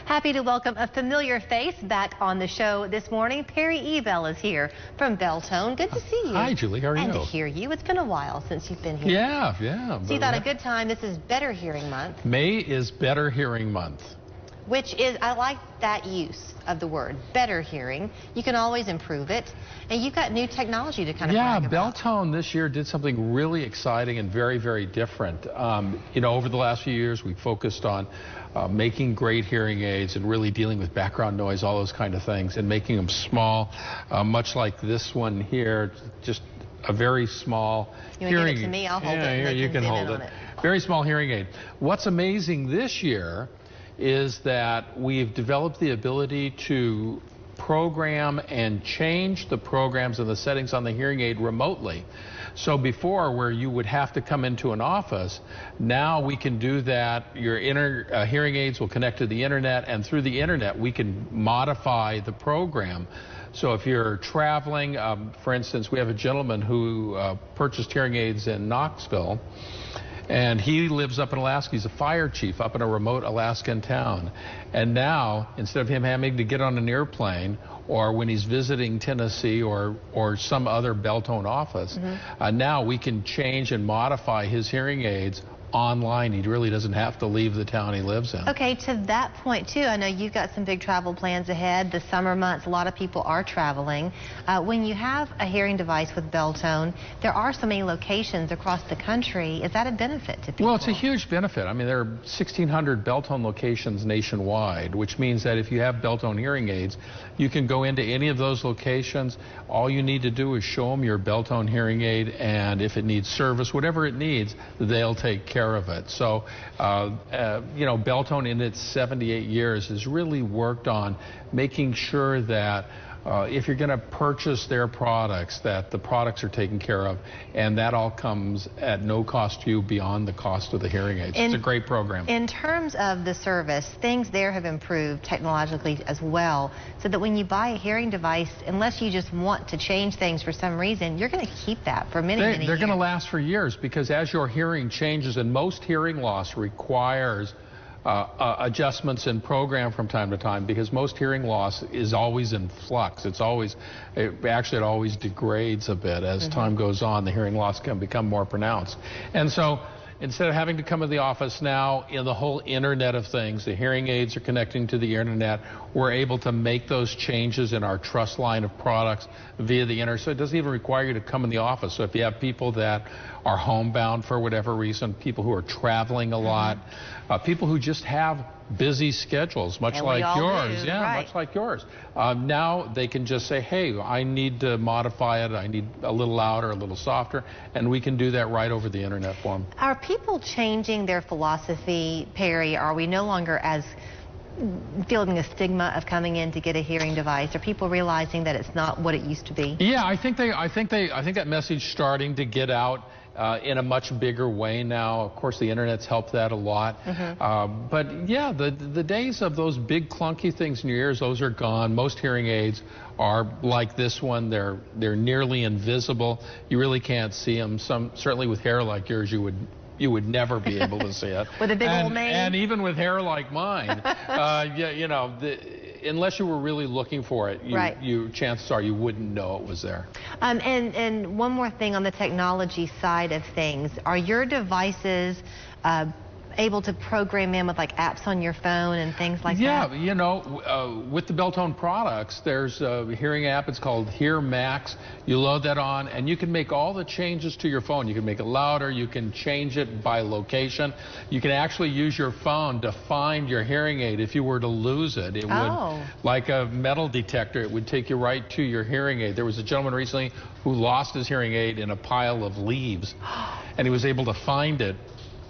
Happy to welcome a familiar face back on the show this morning. Perry Ebel is here from Beltone. Good to see you. Hi, Julie. How are you? And to hear you. It's been a while since you've been here. Yeah. So you thought a good time. This is Better Hearing Month. May is Better Hearing Month. Which is, I like that use of the word, better hearing. You can always improve it. And you've got new technology to kind of brag about. Beltone this year did something really exciting and very, very different. Over the last few years, we focused on making great hearing aids and really dealing with background noise, all those kind of things, and making them small, much like this one here, just a very small hearing aid. Give it to me, I'll hold it. Yeah, you can hold it. Very small hearing aid. What's amazing this year is that we've developed the ability to program and change the programs and the settings on the hearing aid remotely. So before, where you would have to come into an office, now we can do that. Your hearing aids will connect to the internet, and through the internet we can modify the program. So if you're traveling, for instance, we have a gentleman who purchased hearing aids in Knoxville, and he lives up in Alaska. He's a fire chief up in a remote Alaskan town. And now, instead of him having to get on an airplane, or when he's visiting Tennessee or some other Beltone office, now we can change and modify his hearing aids online. He really doesn't have to leave the town he lives in. Okay, to that point too, I know you've got some big travel plans ahead. The summer months, a lot of people are traveling. When you have a hearing device with Beltone, there are so many locations across the country. Is that a benefit to people? Well, it's a huge benefit. I mean, there are 1,600 Beltone locations nationwide, which means that if you have Beltone hearing aids, you can go into any of those locations. All you need to do is show them your Beltone hearing aid, and if it needs service, whatever it needs, they'll take care of it. So, Beltone in its 78 years has really worked on making sure that if you're going to purchase their products, that the products are taken care of, and that all comes at no cost to you beyond the cost of the hearing aids. It's a great program. In terms of the service, things there have improved technologically as well, so that when you buy a hearing device, unless you just want to change things for some reason, you're going to keep that for many years. They're going to last for years, because as your hearing changes, and most hearing loss requires adjustments in program from time to time, because most hearing loss is always in flux. It always degrades a bit as time goes on. The hearing loss can become more pronounced. And so instead of having to come to the office now, in the whole Internet of Things, the hearing aids are connecting to the Internet. We're able to make those changes in our trust line of products via the Internet. So it doesn't even require you to come in the office. So if you have people that are homebound for whatever reason, people who are traveling a lot, people who just have busy schedules, much like yours. Much like yours. Now they can just say, hey, I need to modify it. I need a little louder, a little softer, and we can do that right over the Internet for them. Are people changing their philosophy, Perry? Are we no longer as feeling a stigma of coming in to get a hearing device? Are people realizing that it's not what it used to be? Yeah, I think that message starting to get out in a much bigger way now. Of course, the Internet's helped that a lot. But yeah, the days of those big clunky things in your ears, those are gone. Most hearing aids are like this one. They're nearly invisible. You really can't see them. Certainly with hair like yours, you would never be able to see it. With a big old mane? And even with hair like mine, unless you were really looking for it, chances are you wouldn't know it was there. And one more thing on the technology side of things. Are your devices able to program in with like apps on your phone and things like that? Yeah, with the Beltone products, there's a hearing app. It's called Hear Max. You load that on, and you can make all the changes to your phone. You can make it louder. You can change it by location. You can actually use your phone to find your hearing aid. If you were to lose it, it would, like a metal detector, it would take you right to your hearing aid. There was a gentleman recently who lost his hearing aid in a pile of leaves, and he was able to find it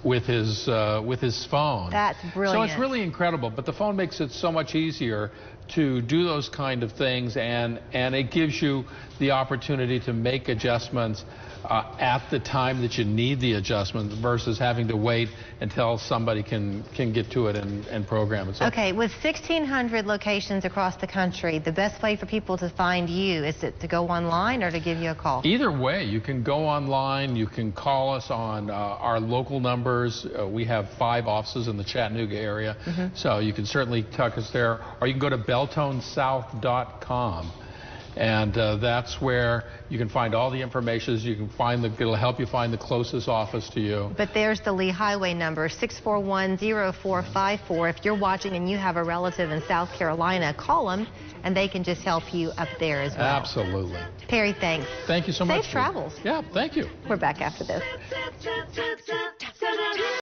with his phone. That's brilliant. So it's really incredible, but the phone makes it so much easier to do those kind of things, and it gives you the opportunity to make adjustments at the time that you need the adjustment versus having to wait until somebody can get to it and program it. So, okay, with 1,600 locations across the country, the best way for people to find you, is it to go online or to give you a call? Either way, you can go online, you can call us on our local number. numbers. We have 5 offices in the Chattanooga area, so you can certainly tuck us there. Or you can go to beltonesouth.com. And that's where you can find all the information. You can find it'll help you find the closest office to you. But there's the Lee Highway number, 641-0454. If you're watching and you have a relative in South Carolina, call them, and they can just help you up there as well. Absolutely. Perry, thanks. Thank you so much. Safe travels. Yeah, thank you. We're back after this.